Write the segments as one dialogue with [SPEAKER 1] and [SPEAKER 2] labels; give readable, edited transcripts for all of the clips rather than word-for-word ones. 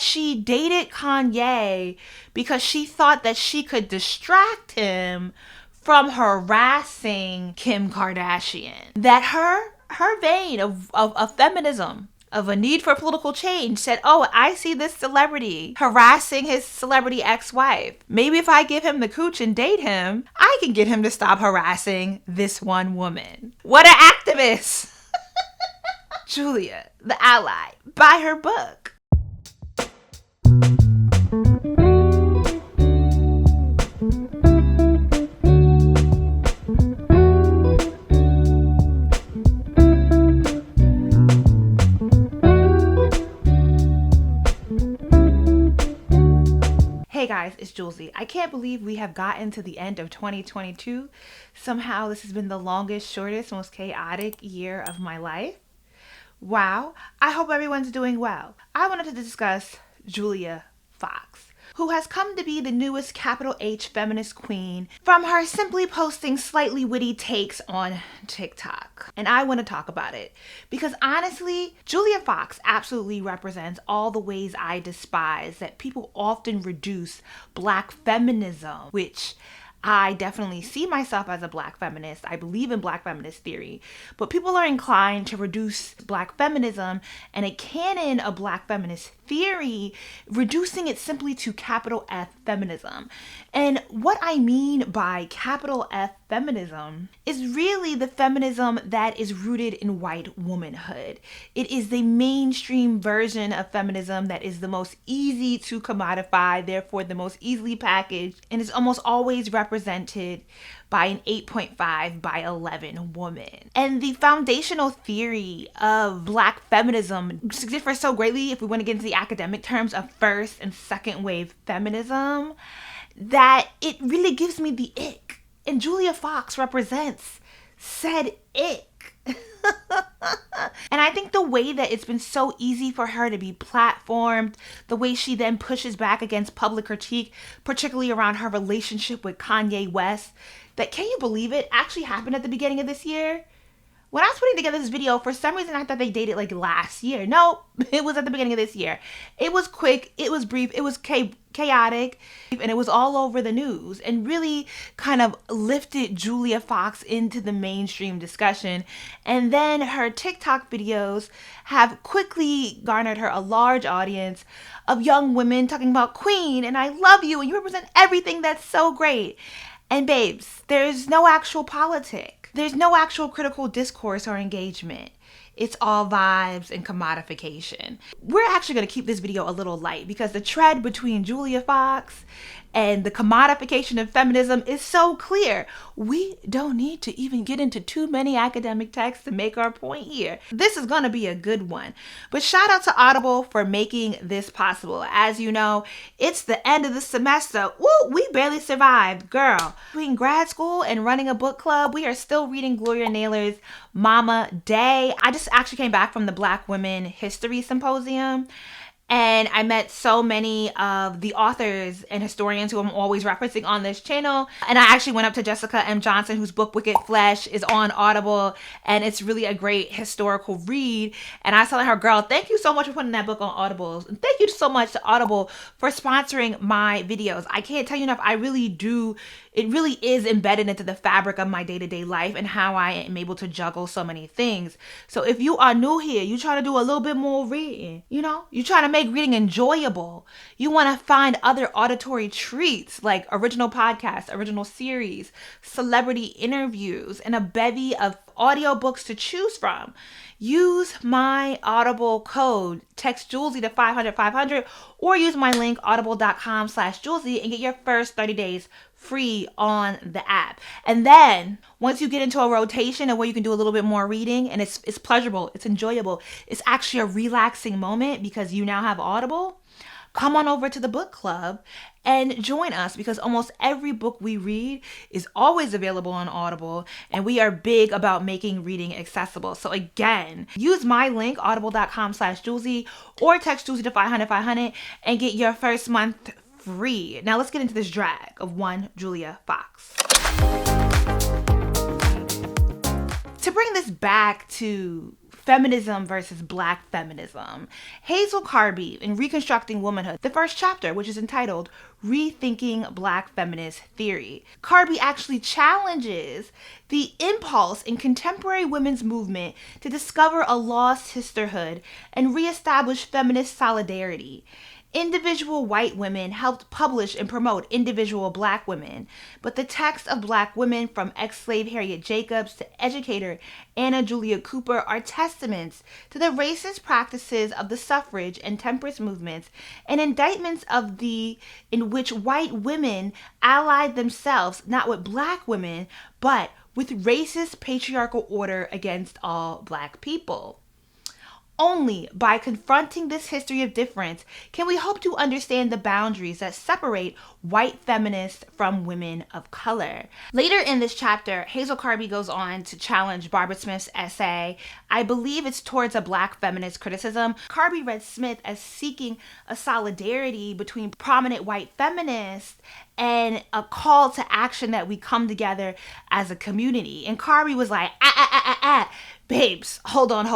[SPEAKER 1] she dated Kanye because she thought that she could distract him from harassing Kim Kardashian. That her vein of feminism, of a need for political change, said, oh, I see this celebrity harassing his celebrity ex-wife. Maybe if I give him the cooch and date him, I can get him to stop harassing this one woman. What an activist! Julia, the ally. Buy her book. Hey guys, it's Julesy. I can't believe we have gotten to the end of 2022. Somehow this has been the longest, shortest, most chaotic year of my life. Wow. I hope everyone's doing well. I wanted to discuss Julia Fox, who has come to be the newest capital H feminist queen from her simply posting slightly witty takes on TikTok. And I want to talk about it because honestly, Julia Fox absolutely represents all the ways I despise that people often reduce Black feminism, which I definitely see myself as a Black feminist. I believe in Black feminist theory, but people are inclined to reduce Black feminism and a canon of Black feminist theory, reducing it simply to capital F feminism. And what I mean by capital F feminism is really the feminism that is rooted in white womanhood. It is the mainstream version of feminism that is the most easy to commodify, therefore the most easily packaged, and is almost always represented by an 8.5 by 11 woman. And the foundational theory of Black feminism differs so greatly, if we want to get into the academic terms, of first and second wave feminism, that it really gives me the ick. And Julia Fox represents said ick. And I think the way that it's been so easy for her to be platformed, the way she then pushes back against public critique, particularly around her relationship with Kanye West, that, can you believe it, actually happened at the beginning of this year? When I was putting together this video, for some reason I thought they dated like last year. No, it was at the beginning of this year. It was quick, it was brief, it was chaotic, and it was all over the news and really kind of lifted Julia Fox into the mainstream discussion. And then her TikTok videos have quickly garnered her a large audience of young women talking about queen and I love you and you represent everything that's so great. And babes, there's no actual politic. There's no actual critical discourse or engagement. It's all vibes and commodification. We're actually going to keep this video a little light because the tread between Julia Fox and the commodification of feminism is so clear. We don't need to even get into too many academic texts to make our point here. This is going to be a good one. But shout out to Audible for making this possible. As you know, it's the end of the semester. Woo, we barely survived, girl. Between grad school and running a book club, we are still reading Gloria Naylor's Mama Day. I just actually came back from the Black Women History Symposium. And I met so many of the authors and historians who I'm always referencing on this channel. And I actually went up to Jessica M. Johnson, whose book Wicked Flesh is on Audible. And it's really a great historical read. And I was telling her, girl, thank you so much for putting that book on Audible. And thank you so much to Audible for sponsoring my videos. I can't tell you enough. I really do. It really is embedded into the fabric of my day-to-day life and how I am able to juggle so many things. So if you are new here, you try to do a little bit more reading, you know, you try to make reading enjoyable. You want to find other auditory treats like original podcasts, original series, celebrity interviews, and a bevy of audiobooks to choose from. Use my Audible code, text Julesy to 500 or use my link audible.com/Julesy and get your first 30 days free on the app. And then once you get into a rotation and where you can do a little bit more reading and it's pleasurable, it's enjoyable, it's actually a relaxing moment because you now have Audible, come on over to the book club and join us because almost every book we read is always available on Audible and we are big about making reading accessible. So again, use my link audible.com/Julesy or text Julesy to 500 and get your first month free. Now let's get into this drag of one Julia Fox. To bring this back to Feminism versus Black Feminism. Hazel Carby in Reconstructing Womanhood, the first chapter, which is entitled Rethinking Black Feminist Theory. Carby actually challenges the impulse in contemporary women's movement to discover a lost sisterhood and reestablish feminist solidarity. Individual white women helped publish and promote individual black women, but the texts of black women, from ex-slave Harriet Jacobs to educator Anna Julia Cooper, are testaments to the racist practices of the suffrage and temperance movements and indictments in which white women allied themselves not with black women, but with racist patriarchal order against all black people. Only by confronting this history of difference can we hope to understand the boundaries that separate white feminists from women of color. Later in this chapter, Hazel Carby goes on to challenge Barbara Smith's essay. I believe it's towards a black feminist criticism. Carby read Smith as seeking a solidarity between prominent white feminists and a call to action that we come together as a community. And Carby was like, babes, hold on.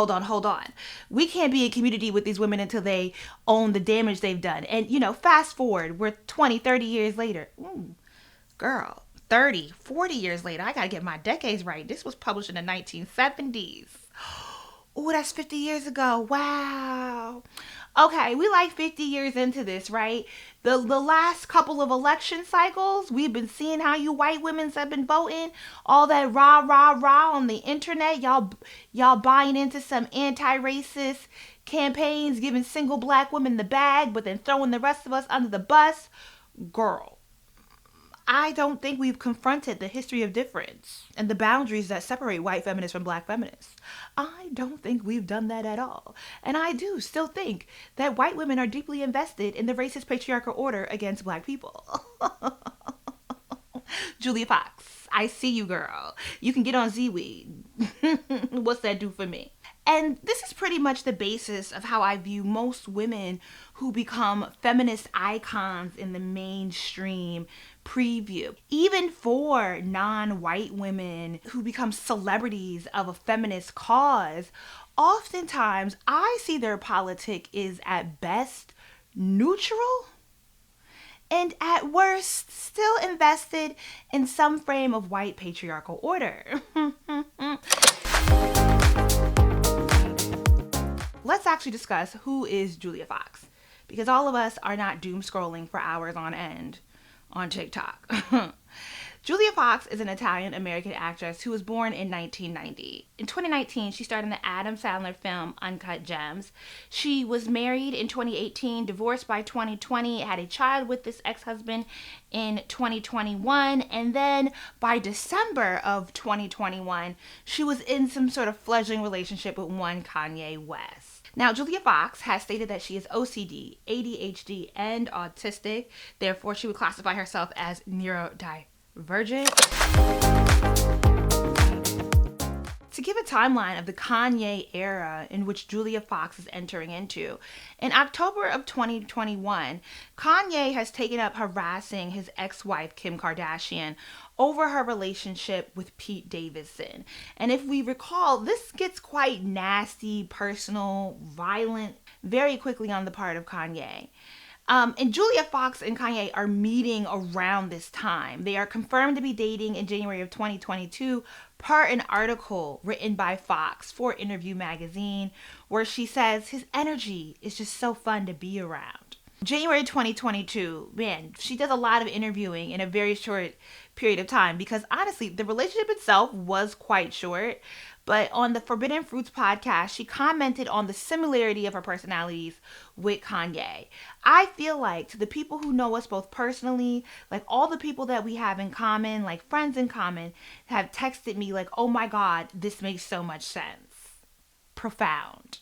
[SPEAKER 1] We can't be in community with these women until they own the damage they've done. And, fast forward, we're 20, 30 years later. Ooh, girl, 30, 40 years later. I got to get my decades right. This was published in the 1970s. Ooh, that's 50 years ago. Wow. Okay, we like 50 years into this, right? The last couple of election cycles, we've been seeing how you white women have been voting. All that rah on the internet. Y'all buying into some anti-racist campaigns, giving single black women the bag, but then throwing the rest of us under the bus. Girl, I don't think we've confronted the history of difference and the boundaries that separate white feminists from black feminists. I don't think we've done that at all. And I do still think that white women are deeply invested in the racist patriarchal order against black people. Julia Fox, I see you, girl. You can get on Z-Weed. What's that do for me? And this is pretty much the basis of how I view most women who become feminist icons in the mainstream preview. Even for non-white women who become celebrities of a feminist cause, oftentimes I see their politic is at best neutral and at worst still invested in some frame of white patriarchal order. Let's actually discuss who is Julia Fox, because all of us are not doom scrolling for hours on end on TikTok. Julia Fox is an Italian-American actress who was born in 1990. In 2019, she starred in the Adam Sandler film Uncut Gems. She was married in 2018, divorced by 2020, had a child with this ex-husband in 2021, and then by December of 2021, she was in some sort of fledgling relationship with one Kanye West. Now, Julia Fox has stated that she is OCD, ADHD, and autistic. Therefore, she would classify herself as neurodivergent. To give a timeline of the Kanye era in which Julia Fox is entering into, in October of 2021, Kanye has taken up harassing his ex-wife Kim Kardashian over her relationship with Pete Davidson. And if we recall, this gets quite nasty, personal, violent, very quickly on the part of Kanye. And Julia Fox and Kanye are meeting around this time. They are confirmed to be dating in January of 2022 per an article written by Fox for Interview magazine, where she says his energy is just so fun to be around. January 2022, man, she does a lot of interviewing in a very short period of time because honestly, the relationship itself was quite short. But on the Forbidden Fruits podcast, she commented on the similarity of her personalities with Kanye. I feel like to the people who know us both personally, like all the people that we have in common, like friends in common, have texted me like, oh my God, this makes so much sense. Profound,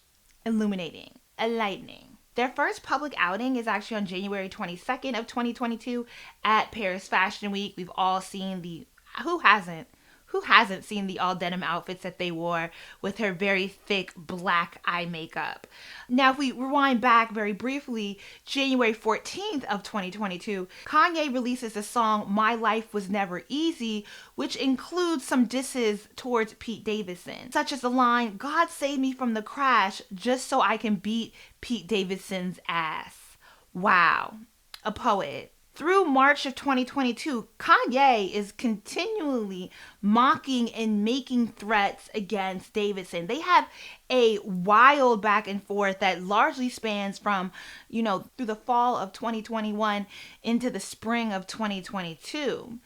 [SPEAKER 1] illuminating, enlightening. Their first public outing is actually on January 22nd of 2022 at Paris Fashion Week. We've all seen who hasn't Who hasn't seen the all denim outfits that they wore with her very thick black eye makeup? Now, if we rewind back very briefly, January 14th of 2022, Kanye releases the song My Life Was Never Easy, which includes some disses towards Pete Davidson, such as the line, God save me from the crash just so I can beat Pete Davidson's ass. Wow, a poet. Through March of 2022, Kanye is continually mocking and making threats against Davidson. They have a wild back and forth that largely spans from, through the fall of 2021 into the spring of 2022.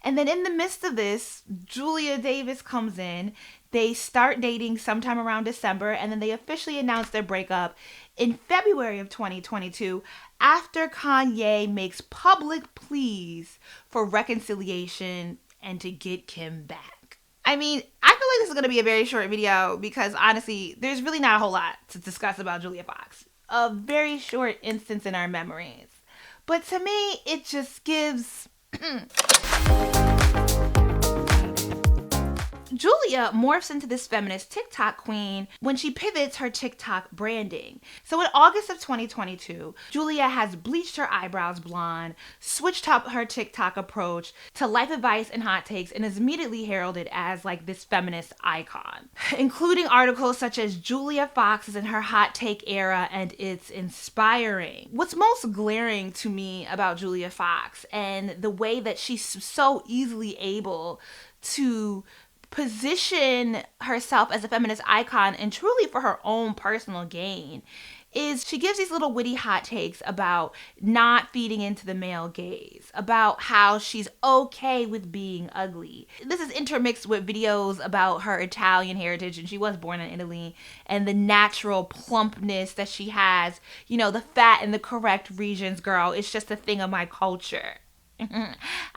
[SPEAKER 1] And then in the midst of this, Julia Davis comes in. They start dating sometime around December, and then they officially announce their breakup in February of 2022 after Kanye makes public pleas for reconciliation and to get Kim back. I mean, I feel like this is going to be a very short video because honestly, there's really not a whole lot to discuss about Julia Fox. A very short instance in our memories. But to me, it just gives... Julia morphs into this feminist TikTok queen when she pivots her TikTok branding. So in August of 2022, Julia has bleached her eyebrows blonde, switched up her TikTok approach to life advice and hot takes, and is immediately heralded as like this feminist icon, including articles such as Julia Fox is in her hot take era and it's inspiring. What's most glaring to me about Julia Fox and the way that she's so easily able to position herself as a feminist icon and truly for her own personal gain is she gives these little witty hot takes about not feeding into the male gaze, about how she's okay with being ugly. This is intermixed with videos about her Italian heritage, and she was born in Italy, and the natural plumpness that she has, the fat in the correct regions, girl. It's just a thing of my culture.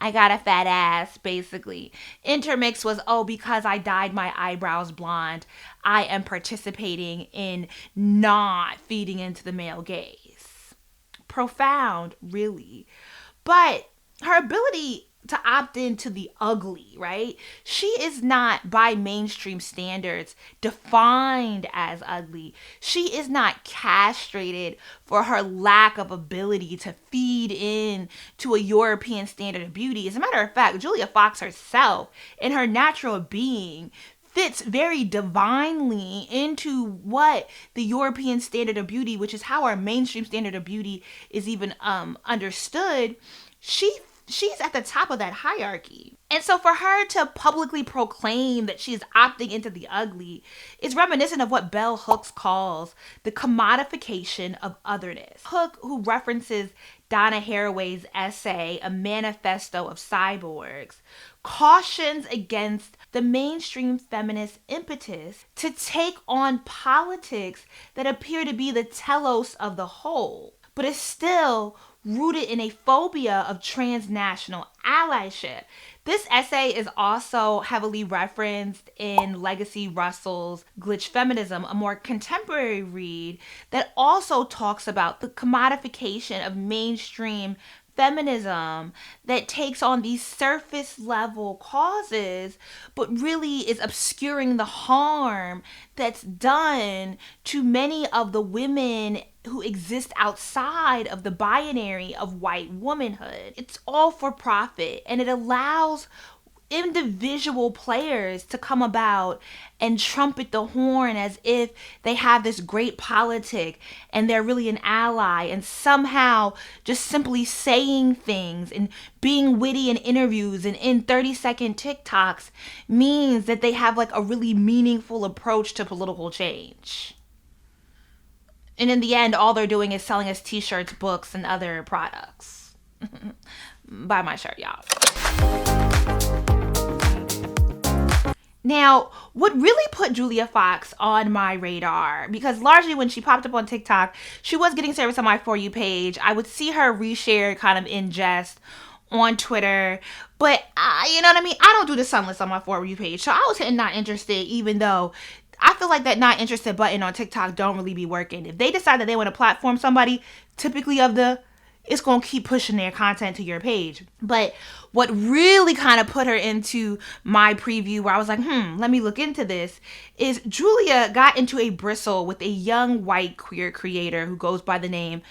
[SPEAKER 1] I got a fat ass, basically. Intermix was, because I dyed my eyebrows blonde, I am participating in not feeding into the male gaze. Profound, really. But her ability to opt into the ugly, right? She is not, by mainstream standards, defined as ugly. She is not castrated for her lack of ability to feed in to a European standard of beauty. As a matter of fact, Julia Fox herself, in her natural being, fits very divinely into what the European standard of beauty, which is how our mainstream standard of beauty is even understood, she's at the top of that hierarchy. And so for her to publicly proclaim that she is opting into the ugly is reminiscent of what Bell Hooks calls the commodification of otherness. Hook, who references Donna Haraway's essay, A Manifesto of Cyborgs, cautions against the mainstream feminist impetus to take on politics that appear to be the telos of the whole, but is still rooted in a phobia of transnational allyship. This essay is also heavily referenced in Legacy Russell's Glitch Feminism, a more contemporary read that also talks about the commodification of mainstream feminism that takes on these surface level causes but really is obscuring the harm that's done to many of the women who exist outside of the binary of white womanhood. It's all for profit, and it allows individual players to come about and trumpet the horn as if they have this great politic and they're really an ally, and somehow just simply saying things and being witty in interviews and in 30-second TikToks means that they have like a really meaningful approach to political change. And in the end, all they're doing is selling us t-shirts, books, and other products. Buy my shirt, y'all. Now, what really put Julia Fox on my radar, because largely when she popped up on TikTok, she was getting service on my For You page. I would see her reshare kind of in jest on Twitter, but you know what I mean? I don't do the sunless on my For You page. So I was hitting not interested, even though I feel like that not interested button on TikTok don't really be working. If they decide that they want to platform somebody, typically of the it's going to keep pushing their content to your page. But what really kind of put her into my preview, where I was like, let me look into this, is Julia got into a bristle with a young white queer creator who goes by the name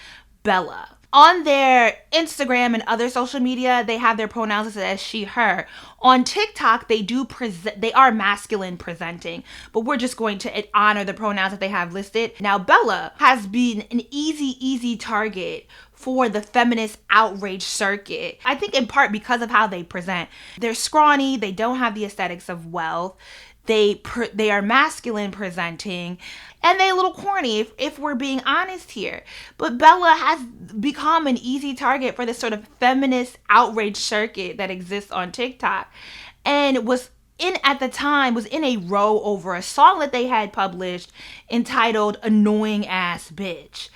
[SPEAKER 1] Bella. On their Instagram and other social media, they have their pronouns listed as she, her. On TikTok, they are masculine presenting, but we're just going to honor the pronouns that they have listed. Now, Bella has been an easy target for the feminist outrage circuit. I think in part because of how they present. They're scrawny, they don't have the aesthetics of wealth, they are masculine presenting, and they're a little corny if we're being honest here. But Bella has become an easy target for this sort of feminist outrage circuit that exists on TikTok, and was in a row over a song that they had published entitled "Annoying Ass Bitch."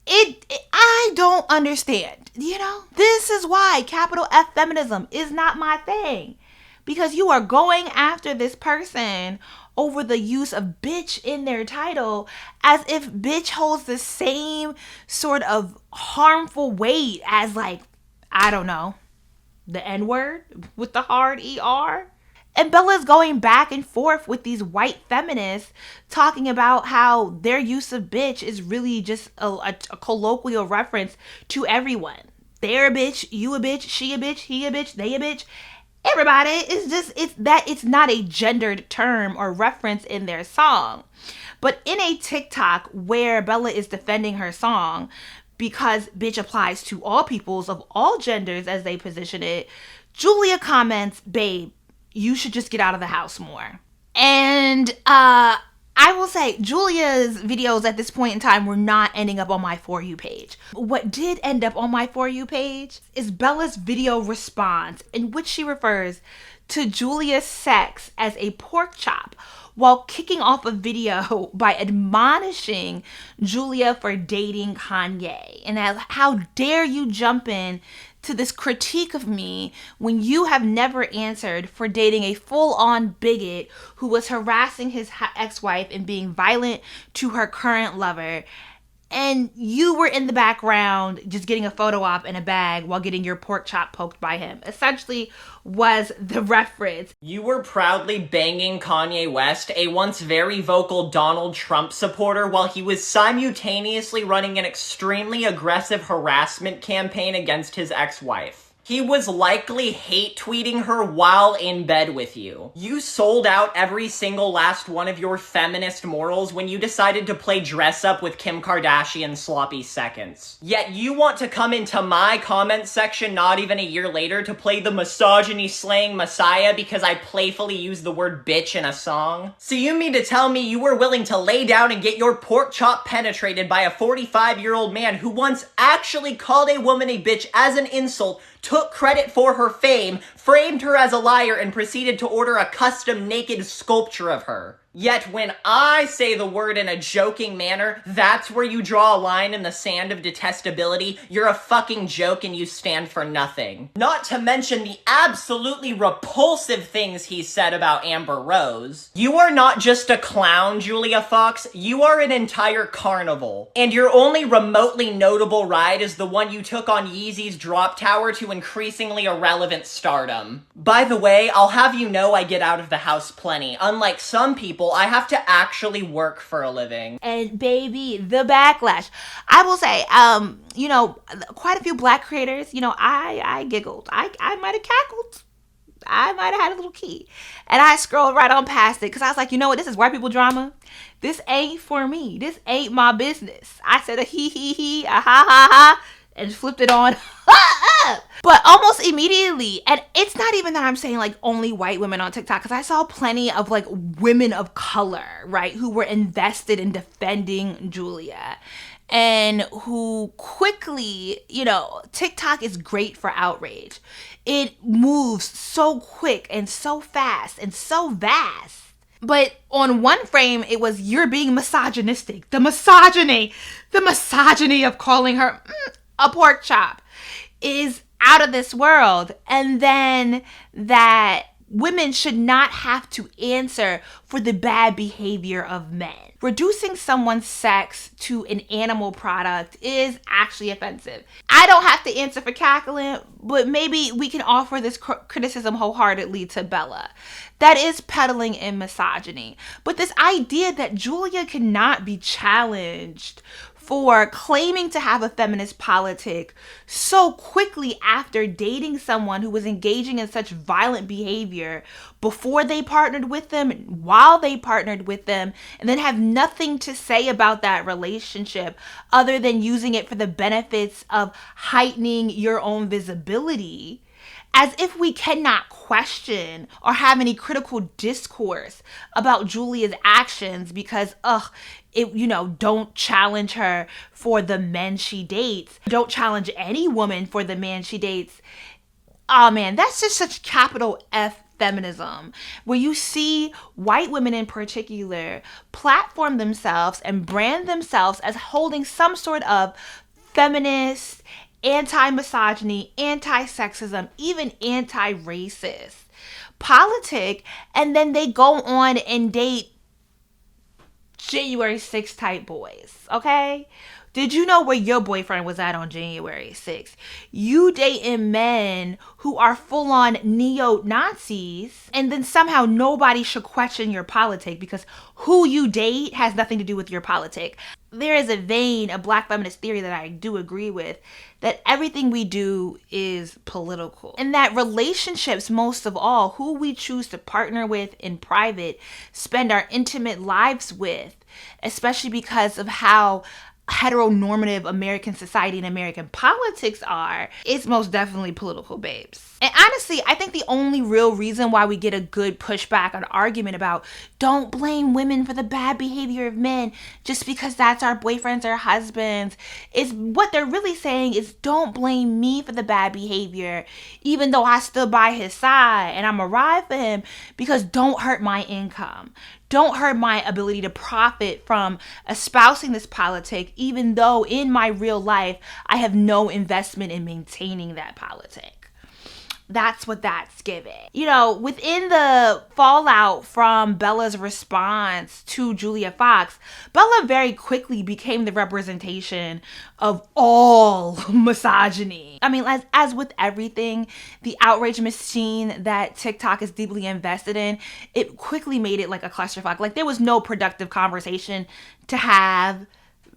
[SPEAKER 1] I don't understand, This is why capital F feminism is not my thing. Because you are going after this person over the use of bitch in their title, as if bitch holds the same sort of harmful weight as, like, I don't know, the N-word with the hard ER. And Bella's going back and forth with these white feminists talking about how their use of bitch is really just a colloquial reference to everyone. They're a bitch, you a bitch, she a bitch, he a bitch, they a bitch. Everybody it's not a gendered term or reference in their song. But in a TikTok where Bella is defending her song because bitch applies to all peoples of all genders as they position it, Julia comments, babe, you should just get out of the house more. And I will say Julia's videos at this point in time were not ending up on my For You page. What did end up on my For You page is Bella's video response, in which she refers to Julia's sex as a pork chop, while kicking off a video by admonishing Julia for dating Kanye. And how dare you jump in to this critique of me when you have never answered for dating a full-on bigot who was harassing his ex-wife and being violent to her current lover. And you were in the background just getting a photo op in a bag while getting your pork chop poked by him. Essentially was the reference.
[SPEAKER 2] You were proudly banging Kanye West, a once very vocal Donald Trump supporter, while he was simultaneously running an extremely aggressive harassment campaign against his ex-wife. He was likely hate tweeting her while in bed with you. You sold out every single last one of your feminist morals when you decided to play dress up with Kim Kardashian's sloppy seconds. Yet you want to come into my comment section not even a year later to play the misogyny-slaying messiah because I playfully used the word bitch in a song? So you mean to tell me you were willing to lay down and get your pork chop penetrated by a 45-year-old man who once actually called a woman a bitch as an insult, took credit for her fame, framed her as a liar, and proceeded to order a custom naked sculpture of her? Yet when I say the word in a joking manner, that's where you draw a line in the sand of detestability. You're a fucking joke and you stand for nothing. Not to mention the absolutely repulsive things he said about Amber Rose. You are not just a clown, Julia Fox. You are an entire carnival. And your only remotely notable ride is the one you took on Yeezy's drop tower to increasingly irrelevant stardom. By the way, I'll have you know I get out of the house plenty. Unlike some people, I have to actually work for a living.
[SPEAKER 1] And baby, the backlash. I will say, quite a few black creators, I giggled. I might have cackled. I might have had a little key. And I scrolled right on past it because I was like, you know what? This is white people drama. This ain't for me. This ain't my business. I said a he, a ha, ha, ha, and flipped it on. But almost immediately, and it's not even that I'm saying like only white women on TikTok, because I saw plenty of like women of color, right, who were invested in defending Julia, and who quickly, TikTok is great for outrage. It moves so quick and so fast and so vast. But on one frame, it was, you're being misogynistic. The misogyny of calling her a pork chop is out of this world. And then that women should not have to answer for the bad behavior of men. Reducing someone's sex to an animal product is actually offensive. I don't have to answer for cackling, but maybe we can offer this criticism wholeheartedly to Bella. That is peddling in misogyny. But this idea that Julia cannot be challenged for claiming to have a feminist politic so quickly after dating someone who was engaging in such violent behavior before they partnered with them, while they partnered with them, and then have nothing to say about that relationship other than using it for the benefits of heightening your own visibility, as if we cannot question or have any critical discourse about Julia's actions because, don't challenge her for the men she dates. Don't challenge any woman for the man she dates. Oh man, that's just such capital F feminism, where you see white women in particular platform themselves and brand themselves as holding some sort of feminist, anti-misogyny, anti-sexism, even anti-racist politic, and then they go on and date January 6th type boys, okay? Did you know where your boyfriend was at on January 6th? You dating men who are full-on neo-Nazis, and then somehow nobody should question your politic because who you date has nothing to do with your politic. There is a vein of Black feminist theory that I do agree with, that everything we do is political. And that relationships, most of all, who we choose to partner with in private, spend our intimate lives with, especially because of how heteronormative American society and American politics are, it's most definitely political, babes. And honestly, I think the only real reason why we get a good pushback on argument about don't blame women for the bad behavior of men just because that's our boyfriends or husbands is what they're really saying is don't blame me for the bad behavior, even though I stood by his side and I'm a ride for him, because don't hurt my income. Don't hurt my ability to profit from espousing this politic, even though in my real life, I have no investment in maintaining that politic. That's what that's giving. Within the fallout from Bella's response to Julia Fox, Bella very quickly became the representation of all misogyny. I mean, as with everything, the outrage machine that TikTok is deeply invested in, it quickly made it like a clusterfuck. Like there was no productive conversation to have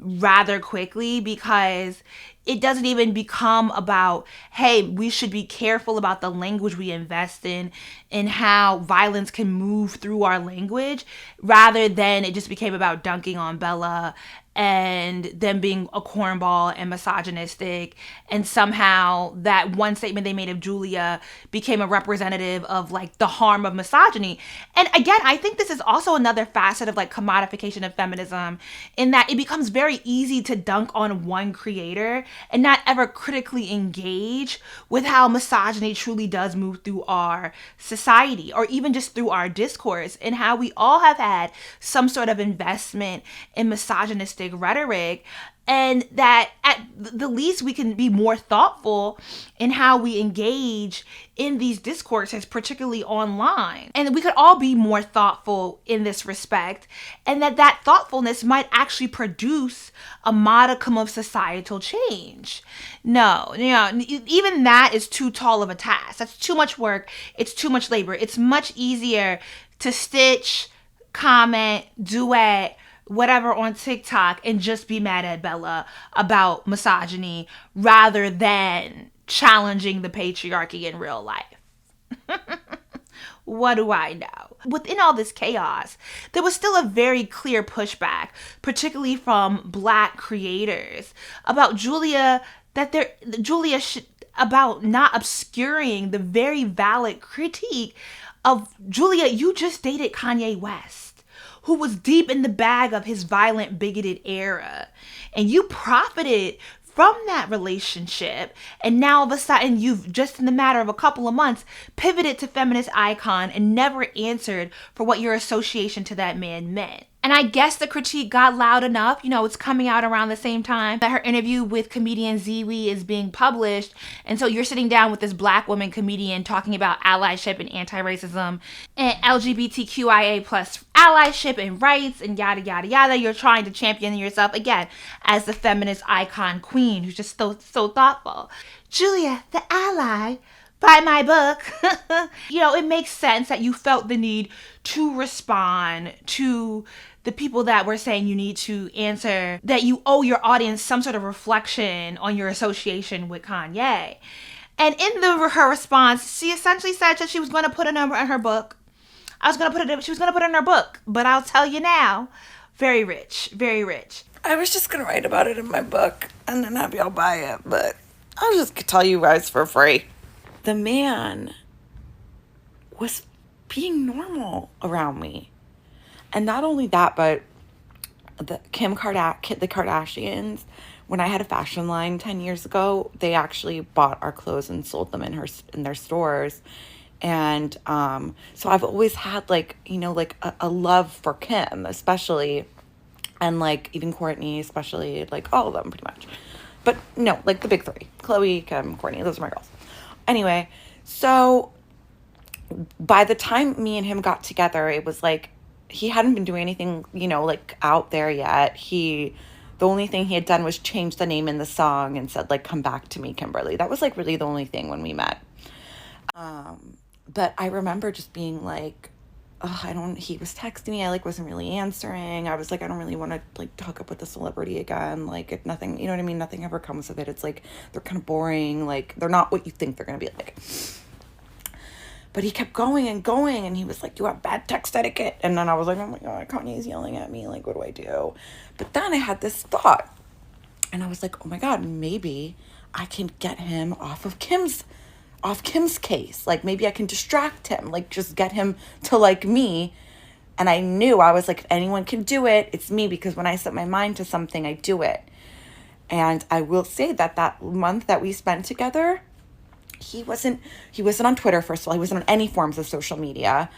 [SPEAKER 1] rather quickly, because it doesn't even become about, hey, we should be careful about the language we invest in and how violence can move through our language, rather than it just became about dunking on Bella and them being a cornball and misogynistic, and somehow that one statement they made of Julia became a representative of like the harm of misogyny. And again, I think this is also another facet of like commodification of feminism, in that it becomes very easy to dunk on one creator and not ever critically engage with how misogyny truly does move through our society, or even just through our discourse, and how we all have had some sort of investment in misogynistic rhetoric, and that at the least we can be more thoughtful in how we engage in these discourses, particularly online. And we could all be more thoughtful in this respect, and that thoughtfulness might actually produce a modicum of societal change. No, even that is too tall of a task. That's too much work. It's too much labor. It's much easier to stitch, comment, duet, whatever on TikTok and just be mad at Bella about misogyny rather than challenging the patriarchy in real life. What do I know? Within all this chaos, there was still a very clear pushback, particularly from Black creators, about about not obscuring the very valid critique of Julia. You just dated Kanye West, who was deep in the bag of his violent, bigoted era. And you profited from that relationship. And now all of a sudden, you've just in the matter of a couple of months, pivoted to feminist icon and never answered for what your association to that man meant. And I guess the critique got loud enough. It's coming out around the same time that her interview with comedian Ziwi is being published. And so you're sitting down with this black woman comedian talking about allyship and anti-racism and LGBTQIA plus allyship and rights and yada, yada, yada. You're trying to champion yourself, again, as the feminist icon queen who's just so thoughtful. Julia, the ally, buy my book. It makes sense that you felt the need to respond to the people that were saying you need to answer, that you owe your audience some sort of reflection on your association with Kanye. And in her response, she essentially said that she was going to put a number in her book. She was going to put it in her book. But I'll tell you now, very rich, very rich.
[SPEAKER 3] I was just going to write about it in my book and then have y'all buy it, but I'll just tell you guys for free. The man was being normal around me. And not only that, but the Kardashians, when I had a fashion line 10 years ago, they actually bought our clothes and sold them in their stores. And so I've always had a love for Kim, especially, and even Kourtney, especially, all of them pretty much. But no, the big three, Khloe, Kim, Kourtney, those are my girls. Anyway, so by the time me and him got together, it was he hadn't been doing anything, out there yet. The only thing he had done was change the name in the song and said, come back to me, Kimberly. That was, really the only thing when we met. But I remember just being he was texting me. I, wasn't really answering. I was I don't really want to, hook up with a celebrity again. If nothing, you know what I mean? Nothing ever comes of it. It's, they're kind of boring. They're not what you think they're going to be like. But he kept going, and he was you have bad text etiquette. And then I was oh my God, Kanye's yelling at me. What do I do? But then I had this thought. And I was oh my God, maybe I can get him off Kim's case. Maybe I can distract him. Just get him to me. And I knew, I was if anyone can do it, it's me. Because when I set my mind to something, I do it. And I will say that month that we spent together, he wasn't on Twitter, first of all. He wasn't on any forms of social media.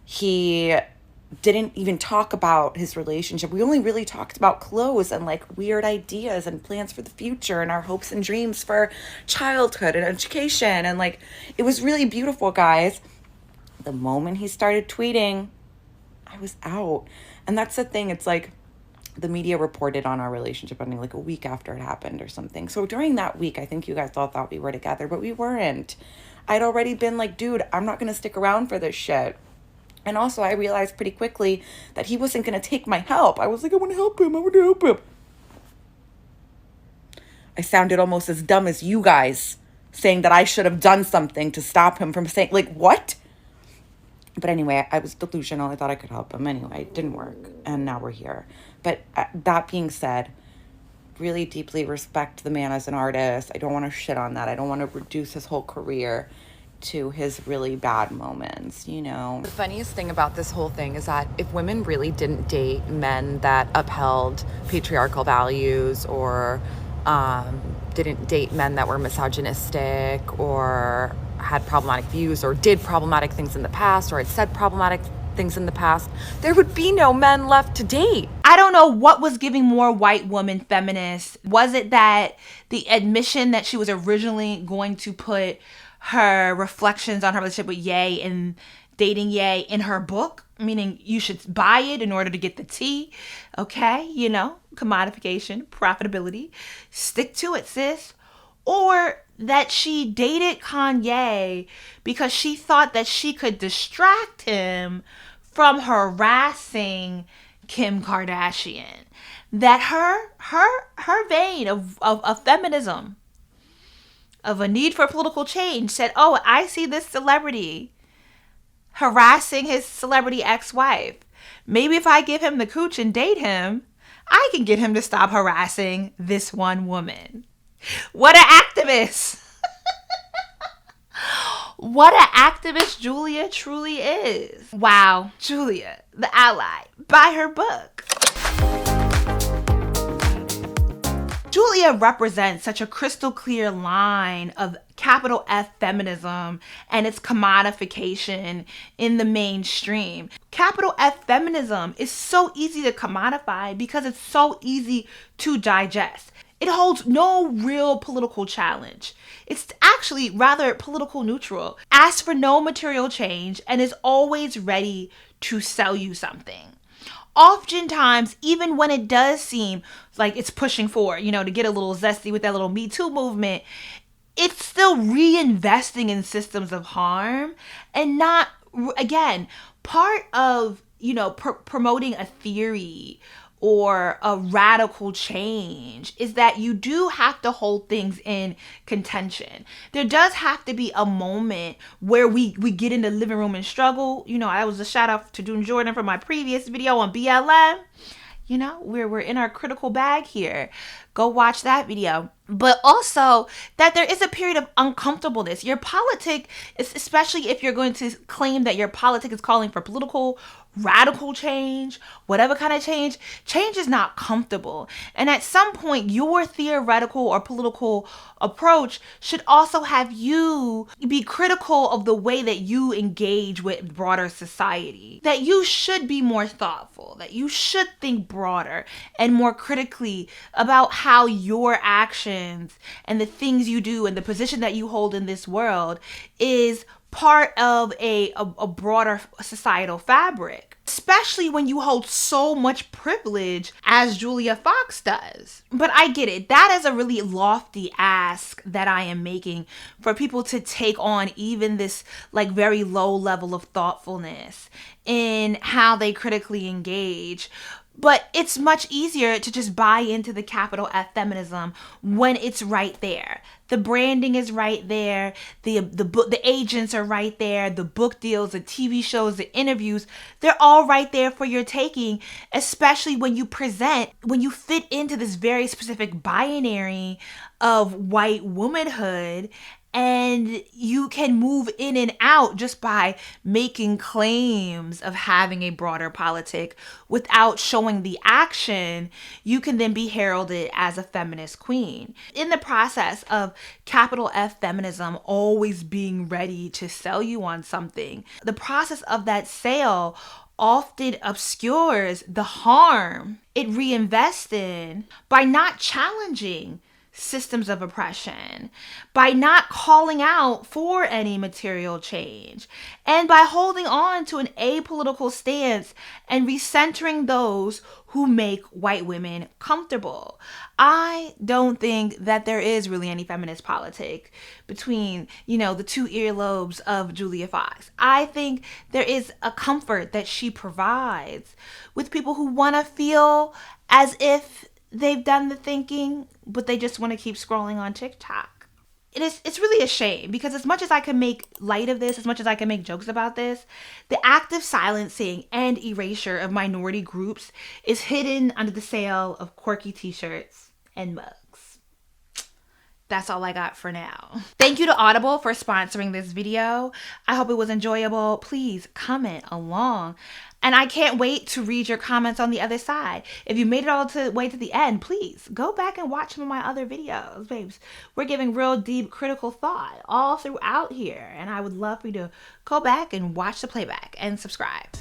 [SPEAKER 3] He didn't even talk about his relationship. We only really talked about clothes and weird ideas and plans for the future and our hopes and dreams for childhood and education. And it was really beautiful, guys. The moment he started tweeting, I was out. And that's the thing. It's the media reported on our relationship ending a week after it happened or something. So during that week, I think you guys all thought we were together, but we weren't. I'd already been dude, I'm not going to stick around for this shit. And also I realized pretty quickly that he wasn't going to take my help. I was I want to help him. I sounded almost as dumb as you guys saying that I should have done something to stop him from saying, what? But anyway, I was delusional. I thought I could help him. Anyway, it didn't work. And now we're here. But that being said, really deeply respect the man as an artist. I don't want to shit on that. I don't want to reduce his whole career to his really bad moments, The funniest thing about this whole thing is that if women really didn't date men that upheld patriarchal values or didn't date men that were misogynistic or had problematic views or did problematic things in the past or had said problematic things in the past, there would be no men left to date.
[SPEAKER 1] I don't know what was giving more white woman feminists. Was it that the admission that she was originally going to put her reflections on her relationship with Ye and dating Ye in her book, meaning you should buy it in order to get the tea? Okay, commodification, profitability. Stick to it, sis. Or that she dated Kanye because she thought that she could distract him from harassing Kim Kardashian. That her vein of feminism, of a need for political change, said, oh, I see this celebrity harassing his celebrity ex-wife. Maybe if I give him the cooch and date him, I can get him to stop harassing this one woman. What an activist. What an activist Julia truly is. Wow. Julia, the ally. Buy her book. Julia represents such a crystal clear line of capital F feminism and its commodification in the mainstream. Capital F feminism is so easy to commodify because it's so easy to digest. It holds no real political challenge. It's actually rather political neutral, asks for no material change, and is always ready to sell you something. Oftentimes, even when it does seem like it's pushing forward, to get a little zesty with that little Me Too movement, it's still reinvesting in systems of harm and not, again, part of, promoting a theory or a radical change is that you do have to hold things in contention. There does have to be a moment where we get in the living room and struggle. I was a shout out to Doom Jordan for my previous video on BLM. We're in our critical bag here. Go watch that video. But also that there is a period of uncomfortableness. Your politic, especially if you're going to claim that your politic is calling for political radical change, whatever kind of change is not comfortable. And at some point, your theoretical or political approach should also have you be critical of the way that you engage with broader society. That you should be more thoughtful, that you should think broader and more critically about how your actions and the things you do and the position that you hold in this world is part of a broader societal fabric, especially when you hold so much privilege as Julia Fox does. But I get it. That is a really lofty ask that I am making for people to take on even this very low level of thoughtfulness in how they critically engage. But it's much easier to just buy into the capital F feminism when it's right there. The branding is right there. The agents are right there. The book deals, the TV shows, the interviews, they're all right there for your taking, especially when you fit into this very specific binary of white womanhood. And you can move in and out just by making claims of having a broader politic without showing the action. You can then be heralded as a feminist queen. In the process of capital F feminism always being ready to sell you on something, the process of that sale often obscures the harm it reinvests in by not challenging systems of oppression, by not calling out for any material change, and by holding on to an apolitical stance and recentering those who make white women comfortable. I don't think that there is really any feminist politic between, the two earlobes of Julia Fox. I think there is a comfort that she provides with people who want to feel as if they've done the thinking, but they just want to keep scrolling on TikTok. It's really a shame because as much as I can make light of this, as much as I can make jokes about this, the active silencing and erasure of minority groups is hidden under the sale of quirky t-shirts and mugs. That's all I got for now. Thank you to Audible for sponsoring this video. I hope it was enjoyable. Please comment along. And I can't wait to read your comments on the other side. If you made it all the way to the end, please go back and watch some of my other videos, babes. We're giving real deep critical thought all throughout here. And I would love for you to go back and watch the playback and subscribe.